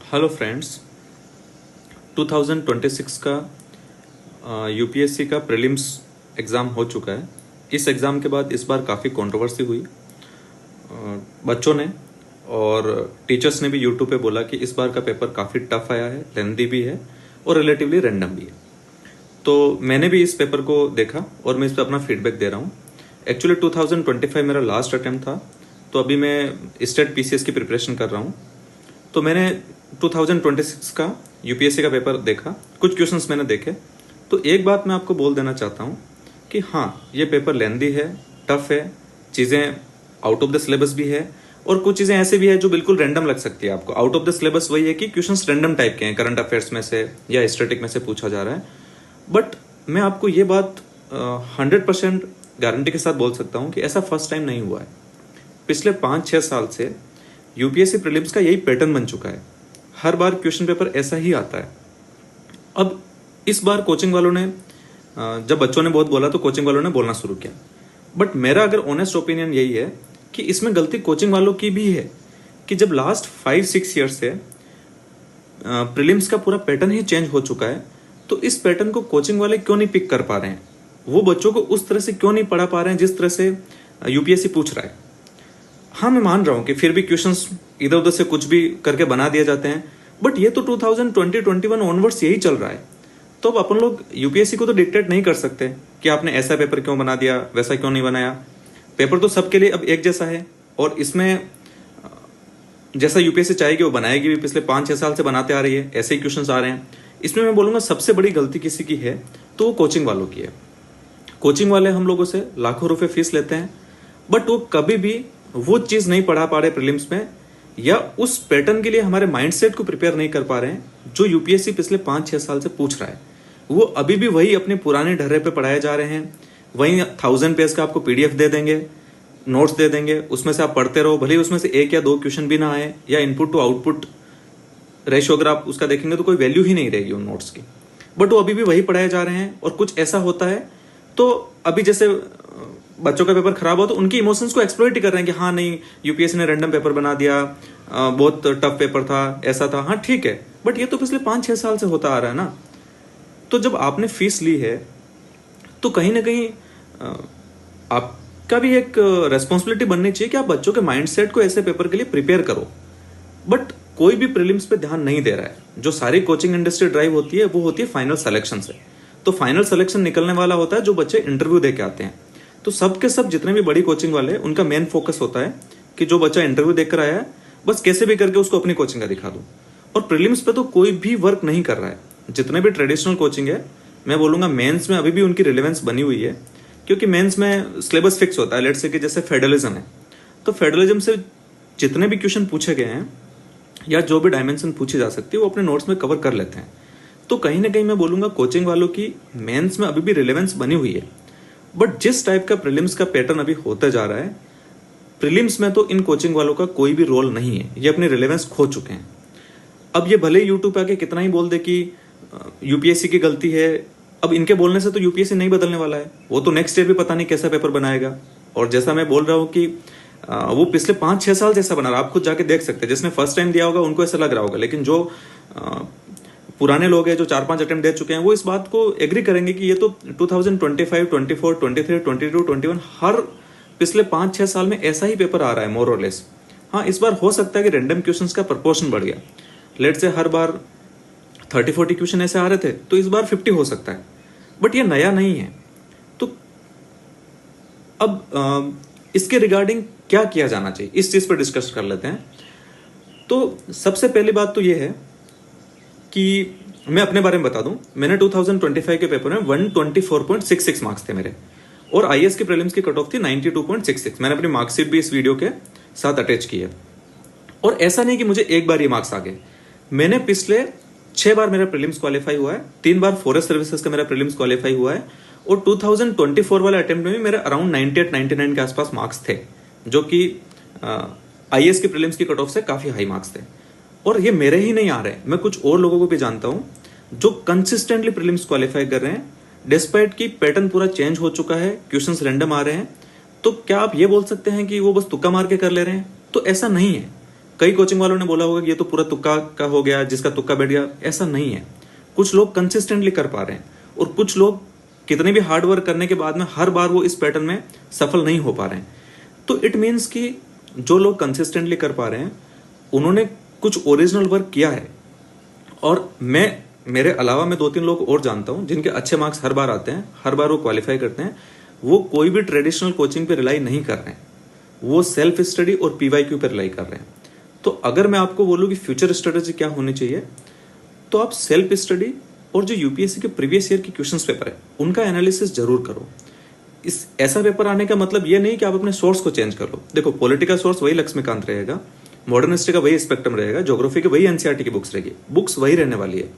Hello friends, 2026 का UPSC का prelims exam हो चुका है। इस एग्ज़ाम के बाद इस बार काफ़ी कंट्रोवर्सी हुई। बच्चों ने और टीचर्स ने भी यूट्यूब पे बोला कि इस बार का पेपर काफ़ी टफ आया है, लेंथी भी है और रिलेटिवली रैंडम भी है। तो मैंने भी इस पेपर को देखा और मैं इस पर अपना फीडबैक दे रहा हूँ। एक्चुअली 2025 मेरा लास्ट अटेम्प्ट था, तो अभी मैं स्टेट पीसीएस की प्रिपरेशन कर रहा हूँ। तो मैंने 2026 का यूपीएससी का पेपर देखा, कुछ क्वेश्चंस मैंने देखे। तो एक बात मैं आपको बोल देना चाहता हूँ कि हाँ, ये पेपर लेंदी है, टफ है, चीज़ें आउट ऑफ द सिलेबस भी है और कुछ चीज़ें ऐसे भी है जो बिल्कुल रैंडम लग सकती है आपको। आउट ऑफ द सिलेबस वही है कि क्वेश्चंस रैंडम टाइप के हैं, करंट अफेयर्स में से या स्टैटिक में से पूछा जा रहा है। बट मैं आपको ये बात 100% गारंटी के साथ बोल सकता हूँ कि ऐसा फर्स्ट टाइम नहीं हुआ है। पिछले 5-6 साल से यूपीएससी प्रीलिम्स का यही पैटर्न बन चुका है। हर बार क्वेश्चन पेपर ऐसा ही आता है। अब इस बार कोचिंग वालों ने, जब बच्चों ने बहुत बोला तो कोचिंग वालों ने बोलना शुरू किया। बट मेरा अगर ऑनेस्ट ओपिनियन यही है कि इसमें गलती कोचिंग वालों की भी है कि जब लास्ट 5-6 ईयर से प्रीलिम्स का पूरा पैटर्न ही चेंज हो चुका है, तो इस पैटर्न को कोचिंग वाले क्यों नहीं पिक कर पा रहे हैं? वो बच्चों को उस तरह से क्यों नहीं पढ़ा पा रहे हैं जिस तरह से यूपीएससी पूछ रहा है? हाँ, मैं मान रहा हूं कि फिर भी क्वेश्चंस इधर उधर से कुछ भी करके बना दिए जाते हैं, बट ये तो 2020-21 ऑनवर्ड्स यही चल रहा है। तो अब अपन लोग यूपीएससी को तो डिक्टेट नहीं कर सकते कि आपने ऐसा पेपर क्यों बना दिया, वैसा क्यों नहीं बनाया। पेपर तो सबके लिए अब एक जैसा है और इसमें जैसा यूपीएससी चाहेगी वो बनाएगी भी। पिछले 5-6 साल से बनाते आ रही है, ऐसे ही क्वेश्चन आ रहे हैं। इसमें मैं बोलूंगा सबसे बड़ी गलती किसी की है तो वो कोचिंग वालों की है। कोचिंग वाले हम लोगों से लाखों रुपए फीस लेते हैं, बट वो कभी भी वो चीज नहीं पढ़ा पा रहे प्रीलिम्स में, या उस पैटर्न के लिए हमारे माइंडसेट को प्रिपेयर नहीं कर पा रहे हैं जो यूपीएससी पिछले 5-6 साल से पूछ रहा है। वो अभी भी वही अपने पुराने ढर्रे पे पढ़ाए जा रहे हैं। वही 1000 पेज का आपको पीडीएफ दे देंगे, नोट्स दे देंगे, उसमें से आप पढ़ते रहो। भले ही उसमें से 1 या 2 क्वेश्चन भी ना आए, या इनपुट टू आउटपुट रेशियो अगर आप उसका देखेंगे तो कोई वैल्यू ही नहीं रहेगी उन नोट्स की। बट वो अभी भी वही पढ़ाए जा रहे हैं। और कुछ ऐसा होता है तो अभी जैसे बच्चों का पेपर खराब हो तो उनके इमोशंस को एक्सप्लॉइट ही कर रहे हैं कि हाँ नहीं, यूपीएससी ने रैंडम पेपर बना दिया, बहुत टफ पेपर था, ऐसा था। हाँ ठीक है, बट ये तो पिछले 5-6 साल से होता आ रहा है ना। तो जब आपने फीस ली है तो कहीं ना कहीं आपका भी एक रेस्पॉन्सिबिलिटी बननी चाहिए कि आप बच्चों के माइंडसेट को ऐसे पेपर के लिए प्रिपेयर करो। बट कोई भी प्रीलिम्स पे ध्यान नहीं दे रहा है। जो सारी कोचिंग इंडस्ट्री ड्राइव होती है वो होती है फाइनल सिलेक्शन से। तो फाइनल सिलेक्शन निकलने वाला होता है जो बच्चे इंटरव्यू दे के आते हैं। तो सब के सब जितने भी बड़ी कोचिंग वाले हैं उनका मेन फोकस होता है कि जो बच्चा इंटरव्यू देकर आया है बस कैसे भी करके उसको अपनी कोचिंग का दिखा दो। और प्रीलिम्स पे तो कोई भी वर्क नहीं कर रहा है। जितने भी ट्रेडिशनल कोचिंग है, मैं बोलूंगा मेंस में अभी भी उनकी रिलेवेंस बनी हुई है, क्योंकि मेंस में सिलेबस फिक्स होता है। लेट्स से कि जैसे फेडरलिज्म है, तो फेडरलिज्म से जितने भी क्वेश्चन पूछे गए हैं या जो भी डायमेंशन पूछी जा सकती है वो अपने नोट्स में कवर कर लेते हैं। तो कहीं ना कहीं मैं बोलूंगा कोचिंग वालों की मेंस में अभी भी रिलेवेंस बनी हुई है। बट जिस टाइप का प्रीलिम्स का पैटर्न अभी होता जा रहा है, प्रीलिम्स में तो इन कोचिंग वालों का कोई भी रोल नहीं है। ये अपनी रिलेवेंस खो चुके हैं। अब ये भले यूट्यूब पे आके कितना ही बोल दे कि यूपीएससी की गलती है, अब इनके बोलने से तो यूपीएससी नहीं बदलने वाला है। वो तो नेक्स्ट ईयर भी पता नहीं कैसा पेपर बनाएगा। और जैसा मैं बोल रहा हूँ कि वो पिछले 5-6 साल जैसा बना रहा, आप खुद जाके देख सकते हैं। जिसने फर्स्ट टाइम दिया होगा उनको ऐसा लग रहा होगा, लेकिन जो पुराने लोग हैं जो 4-5 अटेम्प्ट दे चुके हैं वो इस बात को एग्री करेंगे कि ये तो 2025, 24, 23, 22, 21 हर पिछले 5-6 साल में ऐसा ही पेपर आ रहा है मोर और लेस। हाँ, इस बार हो सकता है कि रैंडम क्वेश्चंस का प्रपोर्शन बढ़ गया। लेट से हर बार 30-40 क्वेश्चन ऐसे आ रहे थे, तो इस बार 50 हो सकता है। बट ये नया नहीं है। तो अब इसके रिगार्डिंग क्या किया जाना चाहिए, इस चीज पर डिस्कस कर लेते हैं। तो सबसे पहली बात तो ये है कि मैं अपने बारे में बता दूं, मैंने 2025 के पेपर में 124.66 मार्क्स थे मेरे, और आईएएस के प्रीलिम्स की कट ऑफ थी 92.66। मैंने अपनी मार्कशीट भी इस वीडियो के साथ अटैच की है। और ऐसा नहीं कि मुझे एक बार ये मार्क्स आ गए। मैंने पिछले 6 बार मेरा प्रीलिम्स क्वालिफाई हुआ है। 3 बार फॉरेस्ट सर्विसेज का मेरा प्रीलिम्स क्वालिफाई हुआ है। और 2024 वाले अटेम्प्ट में भी मेरे अराउंड 98-99 के आसपास मार्क्स थे, जो कि आईएएस के प्रीलिम्स की कट ऑफ से काफी हाई मार्क्स थे। और ये मेरे ही नहीं आ रहे हैं, मैं कुछ और लोगों को भी जानता हूं जो कंसिस्टेंटली प्रीलिम्स क्वालिफाई कर रहे हैं, डिस्पाइट की पैटर्न पूरा चेंज हो चुका है, क्वेश्चंस रैंडम आ रहे हैं। तो क्या आप ये बोल सकते हैं कि वो बस तुक्का मार के कर ले रहे हैं? तो ऐसा नहीं है। कई कोचिंग वालों ने बोला होगा कि ये तो पूरा तुक्का का हो गया, जिसका तुक्का बैठ गया। ऐसा नहीं है। कुछ लोग कंसिस्टेंटली कर पा रहे हैं और कुछ लोग कितने भी हार्ड वर्क करने के बाद में हर बार वो इस पैटर्न में सफल नहीं हो पा रहे हैं। तो इट मीन्स कि जो लोग कंसिस्टेंटली कर पा रहे हैं उन्होंने कुछ ओरिजिनल वर्क किया है। और मेरे अलावा मैं 2-3 लोग और जानता हूं जिनके अच्छे मार्क्स हर बार आते हैं, हर बार वो क्वालिफाई करते हैं। वो कोई भी ट्रेडिशनल कोचिंग पे रिलाई नहीं कर रहे हैं, वो सेल्फ स्टडी और पीवाईक्यू पे रिलाई कर रहे हैं। तो अगर मैं आपको बोलूं कि फ्यूचर स्ट्रेटेजी क्या होनी चाहिए, तो आप सेल्फ स्टडी और जो यूपीएससी के प्रीवियस ईयर के क्वेश्चंस पेपर है उनका एनालिसिस जरूर करो। इस ऐसा पेपर आने का मतलब ये नहीं कि आप अपने सोर्स को चेंज कर लो। देखो, पॉलिटी का सोर्स वही लक्ष्मीकांत रहेगा, मॉडर्न हिस्ट्री का वही स्पेक्ट्रम रहेगा, ज्योग्राफी की वही एनसीईआरटी की बुक्स रहेगी, बुक्स वही रहने वाली है।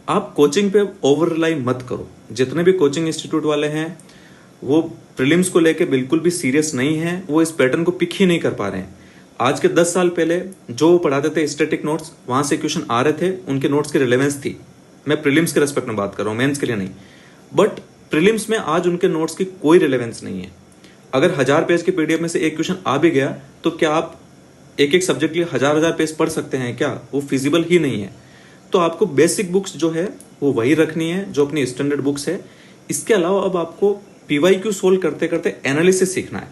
आप कोचिंग पे ओवर रिलाई मत करो। जितने भी कोचिंग इंस्टीट्यूट वाले हैं वो प्रीलिम्स को लेके बिल्कुल भी सीरियस नहीं है, वो इस पैटर्न को पिक ही नहीं कर पा रहे हैं। आज के 10 साल पहले जो पढ़ाते थे स्टैटिक नोट्स, वहां से क्वेश्चन आ रहे थे, उनके नोट्स की रिलेवेंस थी। मैं प्रीलिम्स के रेस्पेक्ट में बात कर रहा हूँ, मेंस के लिए नहीं। बट प्रीलिम्स में आज उनके नोट्स की कोई रिलेवेंस नहीं है। अगर 1000 पेज के पीडीएफ में से एक क्वेश्चन आ भी गया तो क्या आप एक एक सब्जेक्ट के लिए 1000 पेज पढ़ सकते हैं क्या? वो फिजिबल ही नहीं है। तो आपको बेसिक बुक्स जो है वो वही रखनी है जो अपनी स्टैंडर्ड बुक्स है। इसके अलावा अब आपको पीवाईक्यू सोल्व करते करते एनालिसिस सीखना है,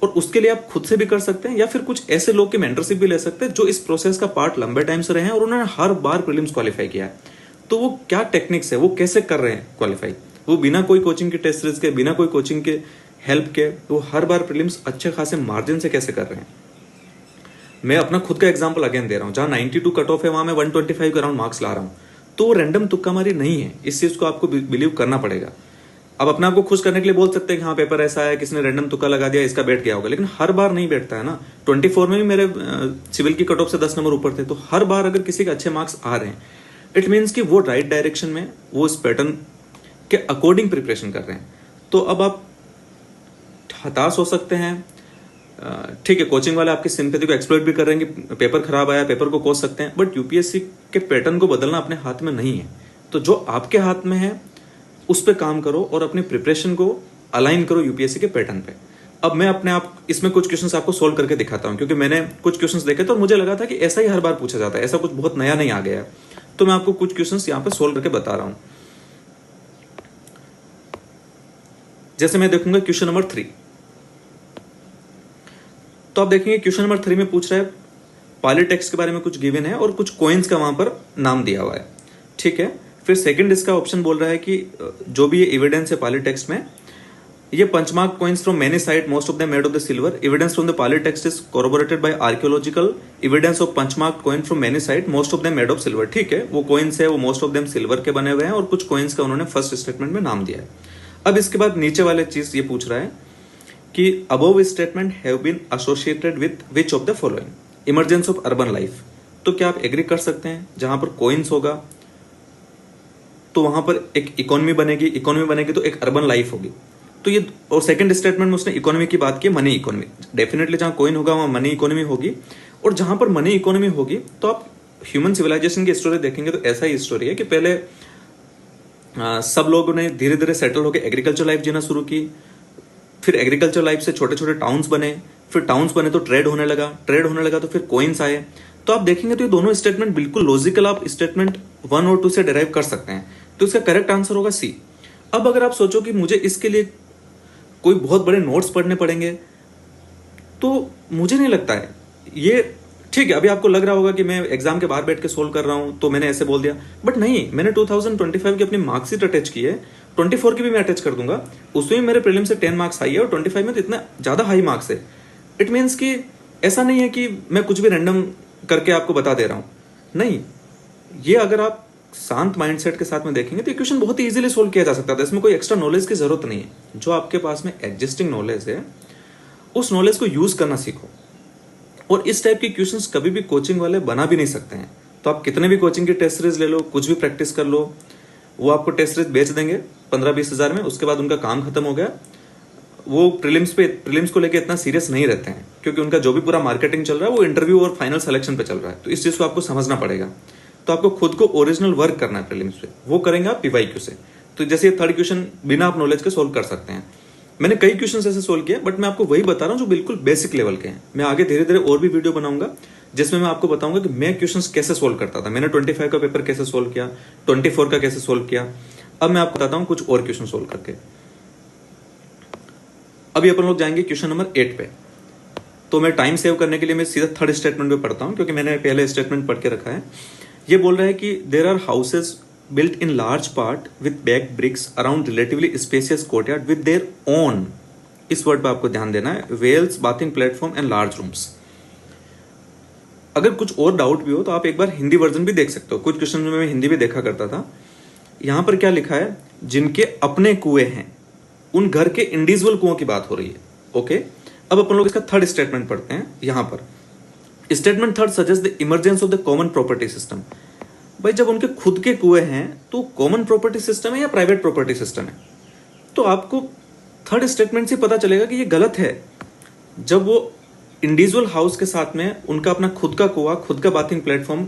और उसके लिए आप खुद से भी कर सकते हैं या फिर कुछ ऐसे लोग की मेंटरशिप भी ले सकते हैं जो इस प्रोसेस का पार्ट लंबे टाइम से रहे हैं और उन्होंने हर बार प्रीलिम्स क्वालिफाई किया है। तो वो क्या टेक्निक्स है, वो कैसे कर रहे हैं क्वालिफाई, वो बिना कोई कोचिंग के टेस्ट सीरीज के, बिना कोई कोचिंग के हेल्प के वो हर बार प्रीलिम्स अच्छे खासे मार्जिन से कैसे कर रहे हैं। मैं अपना खुद का एग्जाम्पल अगेन दे रहा हूँ। जहां 92 कट ऑफ है वहां मैं 125 के अराउंड मार्क्स ला रहा हूँ। तो वो रैंडम तुक्का मारी नहीं है, इस चीज को आपको बिलीव करना पड़ेगा। अब अपने आप को खुश करने के लिए बोल सकते हैं कि हाँ पेपर ऐसा है, किसने रैंडम तुक्का लगा दिया, इसका बैठ गया होगा, लेकिन हर बार नहीं बैठता है ना। 24 में भी मेरे सिविल की कट ऑफ से 10 नंबर ऊपर थे। तो हर बार अगर किसी के अच्छे मार्क्स आ रहे हैं, इट मीन्स कि वो राइट डायरेक्शन में, वो इस पैटर्न के अकॉर्डिंग प्रिपरेशन कर रहे हैं। तो अब आप हताश हो सकते हैं, ठीक है, कोचिंग वाले आपकी सिंपैथी को एक्सप्लॉइट भी कर रहे हैं कि पेपर खराब आया, पेपर को कोस सकते हैं, बट यूपीएससी के पैटर्न को बदलना अपने हाथ में नहीं है। तो जो आपके हाथ में है उस पर काम करो और अपनी प्रिपरेशन को अलाइन करो यूपीएससी के पैटर्न पे। अब मैं अपने आप इसमें कुछ क्वेश्चंस आपको सोल्व करके दिखाता हूं, क्योंकि मैंने कुछ क्वेश्चंस देखे तो मुझे लगा था कि ऐसा ही हर बार पूछा जाता है, ऐसा कुछ बहुत नया नहीं आ गया है। तो मैं आपको कुछ क्वेश्चंस यहाँ पे सोल्व करके बता रहा हूं। जैसे मैं देखूंगा क्वेश्चन नंबर 3, तो आप देखेंगे क्वेश्चन नंबर 3 में पूछ रहा है पॉलिटेक्स्ट के बारे में, कुछ गिवन है और कुछ कॉइन्स का वहां पर नाम दिया हुआ है, ठीक है। फिर सेकंड इसका ऑप्शन बोल रहा है कि जो भी ये एविडेंस है पॉलिटेक्स्ट में, ये punch mark coins from many site, most of them made of the silver, evidence from the Pali text is corroborated by archaeological evidence of punch mark coin from many site, most of them made of silver, ठीक है। वो coins है वो most of them silver के बने हुए हैं और कुछ कॉइन्स का उन्होंने फर्स्ट स्टेटमेंट में नाम दिया है। अब इसके बाद नीचे वाले चीज ये पूछ रहा है कि above statement have been associated with which of the following, emergence of urban life. तो क्या आप एग्री कर सकते हैं, जहां पर कॉइन्स होगा तो वहां पर एक इकोनॉमी बनेगी, इकोनॉमी बनेगी तो एक अर्बन लाइफ होगी। तो ये, और सेकंड स्टेटमेंट में उसने इकोनॉमी की बात की, मनी इकोनॉमी। डेफिनेटली जहां कॉइन होगा वहां मनी इकोनॉमी होगी, और जहां पर मनी इकोनॉमी होगी तो आप ह्यूमन सिविलाइजेशन की स्टोरी देखेंगे तो ऐसा ही स्टोरी है कि पहले सब लोगों ने धीरे धीरे सेटल होकर एग्रीकल्चर लाइफ जीना शुरू की, फिर एग्रीकल्चर लाइफ से छोटे छोटे टाउन्स बने, फिर टाउन्स बने तो ट्रेड होने लगा तो फिर कॉइन्स आए। तो आप देखेंगे तो ये दोनों स्टेटमेंट बिल्कुल लॉजिकल, आप स्टेटमेंट 1 और 2 से डिराइव कर सकते हैं। तो इसका करेक्ट आंसर होगा सी। अब अगर आप सोचो कि मुझे इसके लिए कोई बहुत बड़े नोट्स पढ़ने पड़ेंगे, तो मुझे नहीं लगता है ये ठीक है। अभी आपको लग रहा होगा कि मैं एग्जाम के बाहर बैठ के सोल्व कर रहा हूं तो मैंने ऐसे बोल दिया, बट नहीं, मैंने 2025 की अपनी मार्कशीट अटैच की है, 24 की भी मैं अटैच कर दूंगा। उसमें मेरे प्रीलिम से 10 मार्क्स आई है और 25 में तो इतना ज्यादा हाई मार्क्स है। इट मीन्स कि ऐसा नहीं है कि मैं कुछ भी रैंडम करके आपको बता दे रहा हूं, नहीं। ये अगर आप शांत माइंडसेट के साथ में देखेंगे तो क्वेश्चन बहुत ही इजीली सोल्व किया जा सकता था। इसमें कोई एक्स्ट्रा नॉलेज की जरूरत नहीं है। जो आपके पास में एग्जिस्टिंग नॉलेज है उस नॉलेज को यूज करना सीखो। और इस टाइप के क्वेश्चंस कभी भी कोचिंग वाले बना भी नहीं सकते हैं। तो आप कितने भी कोचिंग की टेस्ट सीरीज ले लो, कुछ भी प्रैक्टिस कर लो, वो आपको टेस्ट सीरीज बेच देंगे 15-20 हजार में, उसके बाद उनका काम खत्म हो गया। वो प्रीलिम्स को लेकर इतना सीरियस नहीं रहते हैं, क्योंकि उनका जो भी पूरा मार्केटिंग चल रहा है वो इंटरव्यू और फाइनल सिलेक्शन पे चल रहा है। तो इस चीज को आपको समझना पड़ेगा। तो आपको खुद को ओरिजिनल वर्क करना है प्रीलिम्स पे, वो करेंगे आप पीवाईक्यू से। तो जैसे ये थर्ड क्वेश्चन बिना आप नॉलेज के सोल्व कर सकते हैं। मैंने कई क्वेश्चंस ऐसे सोल्व किए, बट मैं आपको वही बता रहा हूँ जो बिल्कुल बेसिक लेवल के हैं। मैं आगे धीरे धीरे और भी वीडियो बनाऊंगा जिसमें मैं आपको बताऊंगा कि मैं क्वेश्चंस कैसे सोल्व करता था। मैंने 25 का पेपर कैसे सोल्व किया, 24 का कैसे सोल्व किया। अब मैं आपको बताता हूँ कुछ और क्वेश्चन सोल्व करके। अभी अपन लोग जाएंगे क्वेश्चन नंबर 8 पे। तो मैं टाइम सेव करने के लिए मैं सीधा थर्ड स्टेटमेंट पे पढ़ता हूँ, क्योंकि मैंने पहले स्टेटमेंट पढ़ के रखा है। ये बोल रहा है कि there are houses built in large part with baked bricks around relatively spacious courtyard with their own, इस वर्ड पे आपको ध्यान देना है, wells, bathing platform and large rooms. अगर कुछ और डाउट भी हो तो आप एक बार हिंदी वर्जन भी देख सकते हो। कुछ क्वेश्चन में मैं हिंदी भी देखा करता था। यहां पर क्या लिखा है, जिनके अपने कुएं हैं, उन घर के इंडिविजुअल कुओं की बात हो रही है। ओके, अब अपन लोग इसका थर्ड स्टेटमेंट पढ़ते हैं। यहां पर statement third suggest the emergence of the common property system. भाई जब उनके खुद के कुएं हैं तो कॉमन प्रॉपर्टी सिस्टम है या प्राइवेट प्रॉपर्टी सिस्टम है? तो आपको थर्ड स्टेटमेंट से पता चलेगा कि ये गलत है। जब वो इंडिविजुअल हाउस के साथ में उनका अपना खुद का कुआ, खुद का बाथिंग प्लेटफॉर्म,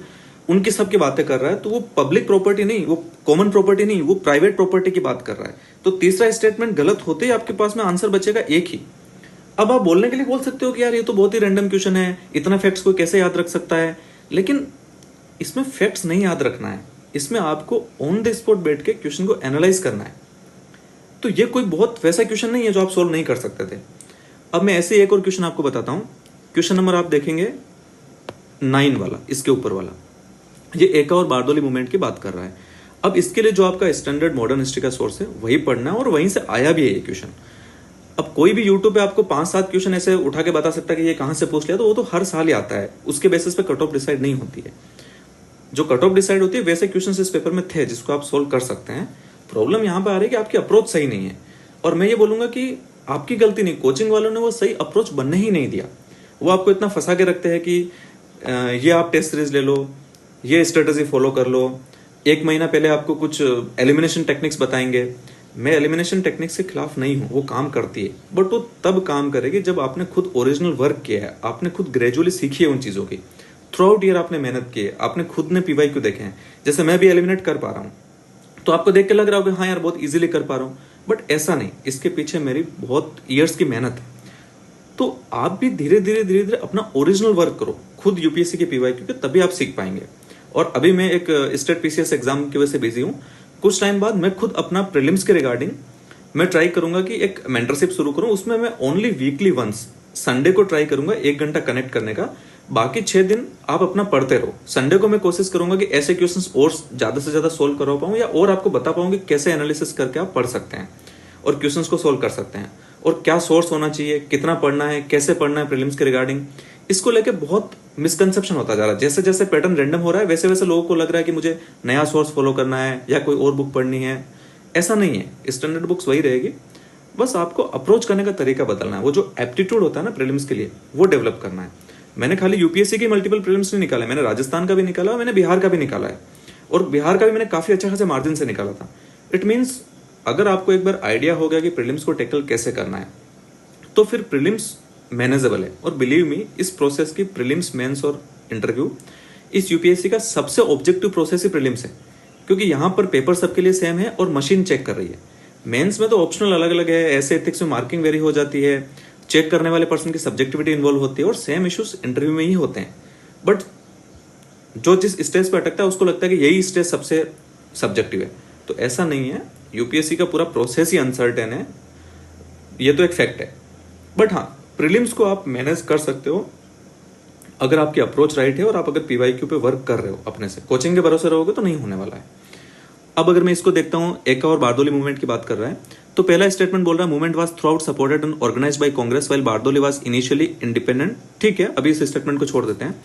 उनकी सबकी बातें कर रहा है, तो वो पब्लिक प्रॉपर्टी नहीं, वो कॉमन प्रॉपर्टी नहीं, वो प्राइवेट प्रॉपर्टी की बात कर रहा है। तो तीसरा स्टेटमेंट गलत होते ही आपके पास में आंसर बचेगा एक ही। अब आप बोलने के लिए बोल सकते हो कि यार ये तो बहुत ही रैंडम क्वेश्चन है, इतना फैक्ट्स कोई कैसे याद रख सकता है। लेकिन इसमें फैक्ट्स नहीं याद रखना है, इसमें आपको ऑन द स्पॉट बैठ के क्वेश्चन को एनालाइज करना है। तो ये कोई बहुत वैसा क्वेश्चन नहीं है जो आप सोल्व नहीं कर सकते थे। अब मैं ऐसे एक और क्वेश्चन आपको बताता हूं। क्वेश्चन नंबर आप देखेंगे 9 वाला, इसके ऊपर वाला, ये एका और बारदोली मूवमेंट की बात कर रहा है। अब इसके लिए जो आपका स्टैंडर्ड मॉडर्न हिस्ट्री का सोर्स है वही पढ़ना है, और वहीं से आया भी है ये क्वेश्चन। अब कोई भी यूट्यूब पे आपको 5-7 क्वेश्चन ऐसे उठा के बता सकता है कि ये कहां से पूछ लिया, तो वो तो हर साल ही आता है, उसके बेसिस पे कट ऑफ डिसाइड नहीं होती है। जो कट ऑफ डिसाइड होती है वैसे क्वेश्चंस इस पेपर में थे जिसको आप सोल्व कर सकते हैं। प्रॉब्लम यहां पे आ रही है कि आपकी अप्रोच सही नहीं है, और मैं ये बोलूंगा कि आपकी गलती नहीं, कोचिंग वालों ने वो सही अप्रोच बनने ही नहीं दिया। वो आपको इतना फंसा के रखते हैं कि ये आप टेस्ट सीरीज ले लो, ये स्ट्रेटेजी फॉलो कर लो, 1 महीना पहले आपको कुछ एलिमिनेशन टेक्निक्स बताएंगे। मैं एलिमिनेशन टेक्निक्स के खिलाफ नहीं हूं, वो काम करती है, बट वो तब काम करेगी जब आपने खुद ओरिजिनल वर्क किया है, आपने खुद ग्रेजुअली सीखी है उन चीजों की, थ्रू आउट ईयर आपने मेहनत की है, आपने खुद ने पीवाईक्यू देखे हैं। जैसे मैं भी एलिमिनेट कर पा रहा हूँ, तो आपको देख के लग रहा होगा हाँ यार बहुत इजीली कर पा रहा हूँ, बट ऐसा नहीं, इसके पीछे मेरी बहुत ईयर्स की मेहनत है। तो आप भी धीरे धीरे अपना ओरिजिनल वर्क करो खुद यूपीएससी के पीवाईक्यू के, तभी आप सीख पाएंगे। और अभी मैं एक स्टेट पीसीएस एग्जाम की वजह से बिजी हूँ। कुछ टाइम बाद मैं खुद अपना प्रीलिम्स के रिगार्डिंग मैं ट्राई करूंगा कि एक मेंटरशिप शुरू करूं। उसमें मैं ओनली वीकली वंस संडे को ट्राई करूंगा 1 घंटा कनेक्ट करने का, बाकी 6 दिन आप अपना पढ़ते रहो। संडे को मैं कोशिश करूंगा कि ऐसे क्वेश्चंस और ज्यादा से ज्यादा सोल्व करवा पाऊं, या और आपको बता पाऊं कि कैसे एनालिसिस करके आप पढ़ सकते हैं और क्वेश्चंस को सोल्व कर सकते हैं, और क्या सोर्स होना चाहिए, कितना पढ़ना है, कैसे पढ़ना है प्रीलिम्स के रिगार्डिंग। इसको लेके बहुत मिसकंसेप्शन होता जा रहा है। जैसे जैसे पैटर्न रैंडम हो रहा है वैसे वैसे लोगों को लग रहा है कि मुझे नया सोर्स फॉलो करना है या कोई और बुक पढ़नी है। ऐसा नहीं है, स्टैंडर्ड बुक्स वही रहेगी, बस आपको अप्रोच करने का तरीका बदलना है। वो जो एप्टीट्यूड होता है ना प्रीलिम्स के लिए, वो डेवलप करना है। मैंने खाली यूपीएससी के मल्टीपल प्रीलिम्स नहीं निकाले, मैंने राजस्थान का भी निकाला, मैंने बिहार का भी निकाला है, और बिहार का भी मैंने काफी अच्छे खासे मार्जिन से निकाला था। इट मीन्स अगर आपको एक बार आइडिया हो गया कि प्रीलिम्स को टैकल कैसे करना है, तो फिर प्रीलिम्स मैनेजेबल है। और बिलीव मी, इस प्रोसेस की प्रीलिम्स, मेंस और इंटरव्यू, इस यूपीएससी का सबसे ऑब्जेक्टिव प्रोसेस ही प्रीलिम्स है, क्योंकि यहां पर पेपर सबके लिए सेम है और मशीन चेक कर रही है। मेंस में तो ऑप्शनल अलग अलग है, ऐसे एथिक्स में मार्किंग वेरी हो जाती है, चेक करने वाले पर्सन की सब्जेक्टिविटी इन्वॉल्व होती है, और सेम इश्यूज इंटरव्यू में ही होते हैं। बट जो जिस स्टेज पर अटकता है उसको लगता है कि यही स्टेज सबसे सब्जेक्टिव है, तो ऐसा नहीं है। यूपीएससी का पूरा प्रोसेस ही अनसर्टेन है, ये तो एक फैक्ट है। बट हाँ, प्रीलिम्स को आप मैनेज कर सकते हो अगर आपकी अप्रोच राइट है और आप अगर पीवाईक्यू पे वर्क कर रहे हो अपने से। कोचिंग के भरोसे रहोगे तो नहीं होने वाला है। अब अगर मैं इसको देखता हूं, एका और बारदोली मूवमेंट की बात कर रहा है, तो पहला स्टेटमेंट बोल रहा है movement was throughout supported and organised by Congress while Bardoli was initially independent. ठीक है, अभी इस स्टेटमेंट को छोड़ देते हैं।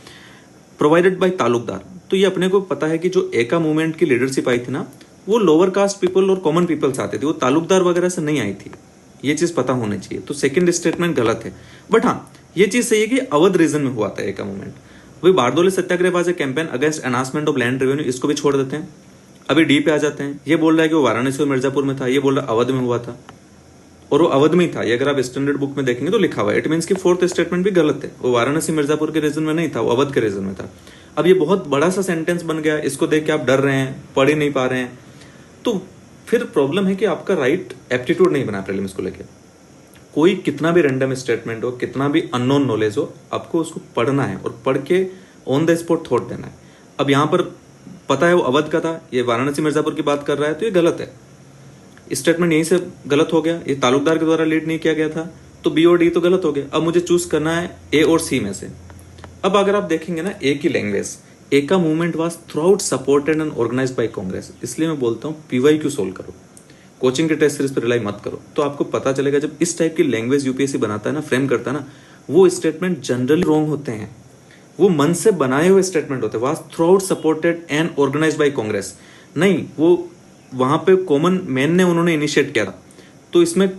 प्रोवाइडेड बाय तालुकदार, तो ये अपने को पता है कि जो एका मूवमेंट की लीडरशिप आई थी ना, वो लोअर कास्ट पीपल और कॉमन पीपल्स आते थे, वो तालुकदार वगैरह से नहीं आई थी। ये चीज पता होनी चाहिए। तो सेकंड स्टेटमेंट गलत है, बट हाँ ये चीज सही है कि अवध रीजन में हुआ था एका मूवमेंट। वही Bardoli Satyagraha was a campaign against enhancement of land revenue, इसको भी छोड़ देते हैं। अभी डी पे आ जाते हैं। ये बोल रहा है कि वो वाराणसी और मिर्जापुर में था, ये बोल रहा है अवध में हुआ था, और वो अवध में ही था। ये अगर आप स्टैंडर्ड बुक में देखेंगे तो लिखा हुआ है। इट मीन्स की फोर्थ स्टेटमेंट भी गलत है, वो वाराणसी मिर्जापुर के रीजन में नहीं था, वो अवध के रीजन में था। अब ये बहुत बड़ा सा सेंटेंस बन गया, इसको देख के आप डर रहे हैं, पढ़ ही नहीं पा रहे हैं, तो फिर प्रॉब्लम है कि आपका राइट एप्टीट्यूड नहीं बना प्रीलिम्स को लेकर। कोई कितना भी रैंडम स्टेटमेंट हो, कितना भी अननोन नॉलेज हो, आपको उसको पढ़ना है और पढ़ के ऑन द स्पॉट थॉट देना है। अब यहाँ पर पता है वो अवध का था, ये वाराणसी मिर्जापुर की बात कर रहा है, तो ये गलत है। स्टेटमेंट यहीं से गलत हो गया, ये तालुकदार के द्वारा लीड नहीं किया गया था, तो बी और डी तो गलत हो गया। अब मुझे चूज करना है ए और सी में से। अब अगर आप देखेंगे ना, ए की लैंग्वेज, ए का movement was throughout supported and organised by Congress, इसलिए मैं बोलता हूँ पीवाईक्यू सोल्व करो, कोचिंग के टेस्ट सीरीज पर रिलाई मत करो। तो आपको पता चलेगा जब इस टाइप की लैंग्वेज यूपीएससी बनाता है ना, फ्रेम करता है ना, वो स्टेटमेंट जनरली रॉन्ग होते हैं, वो मन से बनाए हुए स्टेटमेंट होते हैं। Was throughout supported and organised by Congress नहीं, वो वहां पे कॉमन मैन ने उन्होंने इनिशिएट किया था, तो इसमें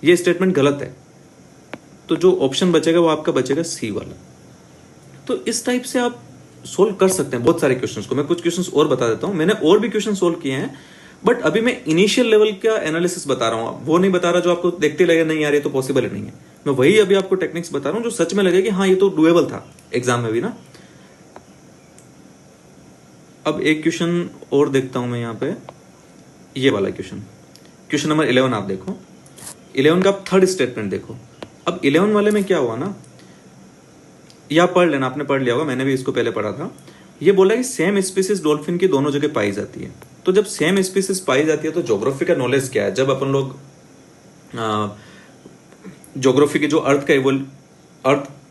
ये स्टेटमेंट गलत है। तो जो ऑप्शन बचेगा वो आपका बचेगा सी वाला। तो इस टाइप से आप सोल्व कर सकते हैं बहुत सारे क्वेश्चंस को। मैं कुछ क्वेश्चंस और बता देता हूं, मैंने और भी क्वेश्चन सोल्व किए हैं, बट अभी मैं इनिशियल लेवल का एनालिसिस बता रहा हूं, वो नहीं बता रहा जो आपको देखते लगे नहीं यार ये तो पॉसिबल ही नहीं है। मैं वही अभी आपको टेक्निक्स बता रहा हूं जो सच में लगे कि हाँ ये तो डुएबल था एग्जाम में भी ना। अब एक क्वेश्चन और देखता हूं मैं यहाँ पे, ये वाला क्वेश्चन नंबर 11 आप देखो, 11 का आप थर्ड स्टेटमेंट देखो। अब 11 वाले में क्या हुआ ना, या पढ़ लेना, आपने पढ़ लिया होगा, मैंने भी इसको पहले पढ़ा था। ये बोला कि सेम स्पीसीज डॉल्फिन की दोनों जगह पाई जाती है। तो जब सेम स्पीसीज पाई जाती है तो ज्योग्राफी का नॉलेज क्या है? जब अपन लोग ज्योग्राफी के जो अर्थ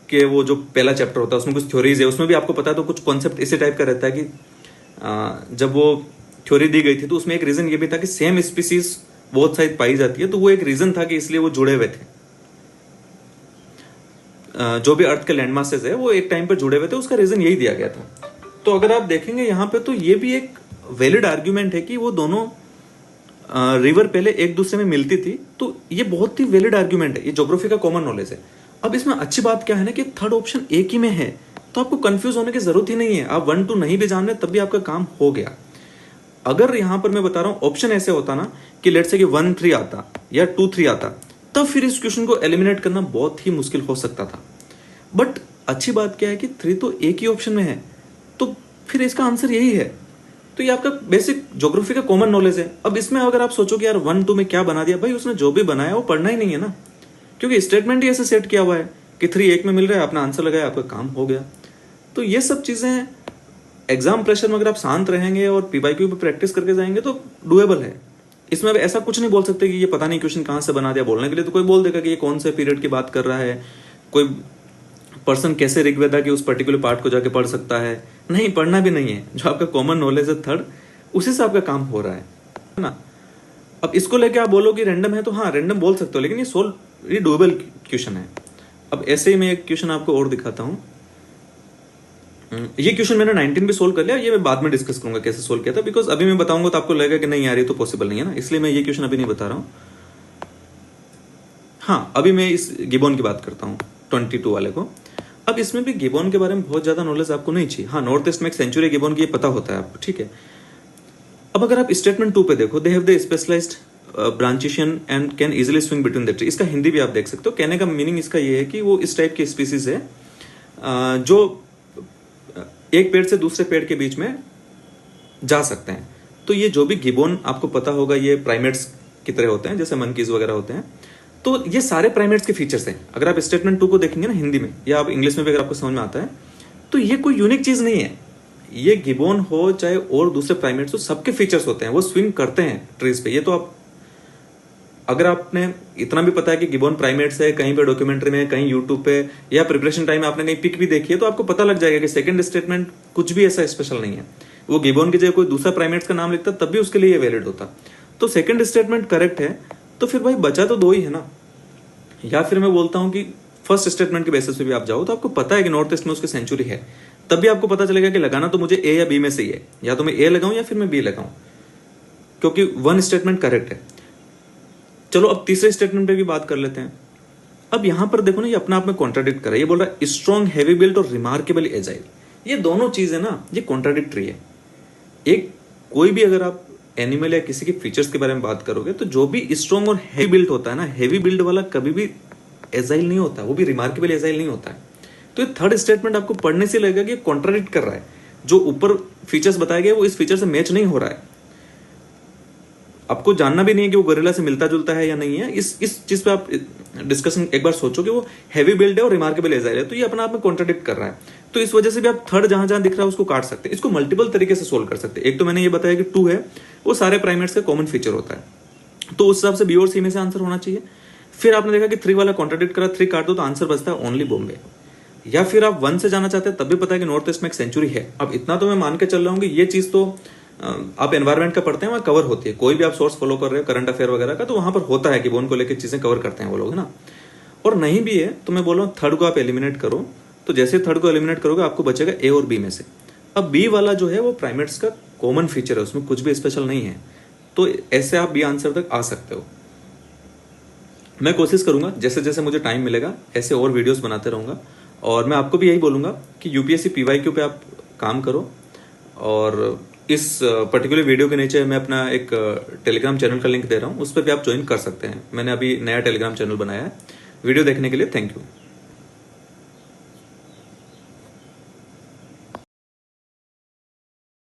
के वो जो पहला चैप्टर होता है उसमें कुछ थ्योरीज है, उसमें भी आपको पता है, तो कुछ कॉन्सेप्ट इसी टाइप का रहता है कि जब वो थ्योरी दी गई थी तो उसमें एक रीजन ये भी था कि सेम स्पीसीज बहुत सारी पाई जाती है, तो वो एक रीजन था कि इसलिए वो जुड़े हुए थे। जो भी अर्थ के लैंड मासेस है वो एक टाइम पर जुड़े हुए थे, उसका रीजन यही दिया गया था। तो अगर आप देखेंगे यहाँ पे तो ये भी एक वैलिड आर्ग्यूमेंट है कि वो दोनों रिवर पहले एक दूसरे में मिलती थी, तो ये बहुत ही वैलिड आर्ग्यूमेंट है, ये ज्योग्राफी का कॉमन नॉलेज है। अब इसमें अच्छी बात क्या है ना कि थर्ड ऑप्शन एक ही में है, तो आपको कंफ्यूज होने की जरूरत ही नहीं है। आप 1 2 नहीं भी जान रहे तब भी आपका काम हो गया। अगर यहां पर मैं बता रहा हूं ऑप्शन ऐसे होता ना कि लेट्स से कि 1 3 आता या 2 3 आता, तब फिर इस क्वेश्चन को एलिमिनेट करना बहुत ही मुश्किल हो सकता था। बट अच्छी बात क्या है कि 3 तो एक ही ऑप्शन में है, तो फिर इसका आंसर यही है। तो ये आपका बेसिक ज्योग्राफी का कॉमन नॉलेज है। अब इसमें अगर आप सोचो कि यार 1 2 में क्या बना दिया, भाई उसने जो भी बनाया वो पढ़ना ही नहीं है ना, क्योंकि स्टेटमेंट ही ऐसे सेट किया हुआ है कि 3 एक में मिल रहा है, अपना आंसर लगाया, आपका काम हो गया। तो ये सब चीजें एग्जाम प्रेशर में अगर आप शांत रहेंगे और पीवाईक्यू पे प्रैक्टिस करके जाएंगे तो डुएबल है। इसमें अब ऐसा कुछ नहीं बोल सकते कि ये पता नहीं क्वेश्चन कहां से बना दिया। बोलने के लिए तो कोई बोल देगा कि ये कौन से पीरियड की बात कर रहा है, कोई पर्सन कैसे ऋग्वेदा के उस पर्टिकुलर पार्ट को जाके पढ़ सकता है। नहीं, पढ़ना भी नहीं है, जो आपका कॉमन नॉलेज है थर्ड, उसी से आपका काम हो रहा है ना। अब इसको लेके आप बोलो कि रैंडम है, तो हाँ रैंडम बोल सकते हो, लेकिन ये डुएबल क्वेश्चन है। अब ऐसे ही मैं एक क्वेश्चन आपको और दिखाता हूं। ये क्वेश्चन मैंने 19 भी सोल्व कर लिया, ये मैं बाद में डिस्कस करूंगा कैसे सोल्व किया था, बिकॉज अभी मैं बताऊंगा तो आपको लगेगा कि नहीं यार ये तो पॉसिबल नहीं है ना, इसलिए मैं ये क्वेश्चन अभी नहीं बता रहा हूं। हाँ, अभी मैं इस गिबॉन की बात करता हूँ 22 वाले को। अब इसमें भी गिबॉन के बारे में बहुत ज्यादा नॉलेज आपको नहीं चाहिए। हाँ, नॉर्थ ईस्ट में एक सेंचुरी गिबॉन की ये पता होता है आपको, ठीक है। अब अगर आप स्टेटमेंट 2 पे देखो, they have the specialized brachiation and can easily swing between the tree. इसका हिंदी भी आप देख सकते हो। कहने का मीनिंग इसका ये है कि वो इस टाइप की स्पीसीज है जो एक पेड़ से दूसरे पेड़ के बीच में जा सकते हैं। तो ये जो भी गिबॉन आपको पता होगा, ये प्राइमेट्स की तरह होते हैं, जैसे मंकीज वगैरह होते हैं। तो ये सारे प्राइमेट्स के फीचर्स हैं। अगर आप स्टेटमेंट 2 को देखेंगे ना हिंदी में, या आप इंग्लिश में भी अगर आपको समझ में आता है, तो ये कोई यूनिक चीज नहीं है। ये गिबॉन हो चाहे और दूसरे प्राइमेट्स हो, सबके फीचर्स होते हैं, वो स्विंग करते हैं ट्रीज पे। ये तो आप, अगर आपने इतना भी पता है कि गिबॉन प्राइमेट्स है, कहीं पे डॉक्यूमेंट्री में, कहीं यूट्यूब पे या प्रिपरेशन टाइम में आपने कहीं पिक भी देखी है, तो आपको पता लग जाएगा कि सेकंड स्टेटमेंट कुछ भी ऐसा स्पेशल नहीं है। वो गिबॉन की जगह कोई दूसरा प्राइमेट्स का नाम लिखता तब भी उसके लिए ये वैलिड होता। तो सेकंड स्टेटमेंट करेक्ट है, तो फिर भाई बचा तो 2 ही है ना। या फिर मैं बोलता हूं कि फर्स्ट स्टेटमेंट के बेसिस पे भी आप जाओ, तो आपको पता है कि नॉर्थ ईस्ट में उसकी सेंचुरी है, तब भी आपको पता चलेगा कि लगाना तो मुझे ए या बी में से ही है, या तो मैं ए लगाऊं या फिर मैं बी लगाऊं, क्योंकि 1 स्टेटमेंट करेक्ट है। चलो अब तीसरे स्टेटमेंट पे भी बात कर लेते हैं। अब यहां पर देखो ना, ये अपना आप में कॉन्ट्राडिक्ट कर रहा है। ये बोल रहा है स्ट्रॉन्ग, हैवी बिल्ट और रिमार्केबली एजाइल। ये दोनों चीजें ना, ये कॉन्ट्राडिक्टरी है। एक कोई भी अगर आप एनिमल या किसी के फीचर्स के बारे में बात करोगे, तो जो भी स्ट्रॉन्ग और हैवी बिल्ट होता है ना, हैवी बिल्ड वाला कभी भी एजाइल नहीं होता, वो भी रिमार्केबल एजाइल नहीं होता है। तो ये थर्ड स्टेटमेंट आपको पढ़ने से लगेगा कि कॉन्ट्राडिक्ट कर रहा है। जो ऊपर फीचर्स बताए गए वो इस फीचर से मैच नहीं हो रहा है। आपको जानना भी नहीं है कि वो गोरिल्ला से मिलता जुलता है या नहीं है। इस चीज पे आप डिस्कशन एक बार सोचो कि वो हैवी बिल्ड है और रिमार्केबल एजाइल है, तो ये अपना आप में कॉन्ट्राडिक्ट कर रहा है। तो इस वजह से भी आप थर्ड जहां जहां दिख रहा है उसको काट सकते हैं। इसको मल्टीपल तरीके से सोल्व कर सकते हैं। एक तो मैंने ये बताया कि 2 है, वो सारे प्राइमेट्स का कॉमन फीचर होता है, तो उस हिसाब से बी और सी में से आंसर होना चाहिए। फिर आपने देखा कि 3 वाला कॉन्ट्राडिक्ट करा, 3 काट दो तो आंसर बचता है ओनली बॉम्बे। या फिर आप 1 से जाना चाहते हैं तब भी पता है कि नॉर्थ ईस्ट में एक सेंचुरी है। अब इतना तो मैं मान के चल रहा हूँ कि ये चीज तो आप एनवायरमेंट का पढ़ते हैं, वहां कवर होती है। कोई भी आप सोर्स फॉलो कर रहे हो करंट अफेयर वगैरह का, तो वहां पर होता है कि वो उनको लेकर चीजें कवर करते हैं वो लोग, है ना। और नहीं भी है तो मैं बोल रहा हूँ थर्ड को आप एलिमिनेट करो, तो जैसे थर्ड को एलिमिनेट करोगे आपको बचेगा ए और बी में से। अब बी वाला जो है वो प्राइमेट्स का कॉमन फीचर है, उसमें कुछ भी स्पेशल नहीं है, तो ऐसे आप बी आंसर तक आ सकते हो। मैं कोशिश करूंगा जैसे जैसे मुझे टाइम मिलेगा ऐसे और वीडियोस बनाते रहूंगा, और मैं आपको भी यही बोलूंगा कि यूपीएससी पीवाईक्यू पे आप काम करो। और इस पर्टिकुलर वीडियो के नीचे मैं अपना एक टेलीग्राम चैनल का लिंक दे रहा हूँ, उस पर भी आप ज्वाइन कर सकते हैं। मैंने अभी नया टेलीग्राम चैनल बनाया है। वीडियो देखने के लिए थैंक यू।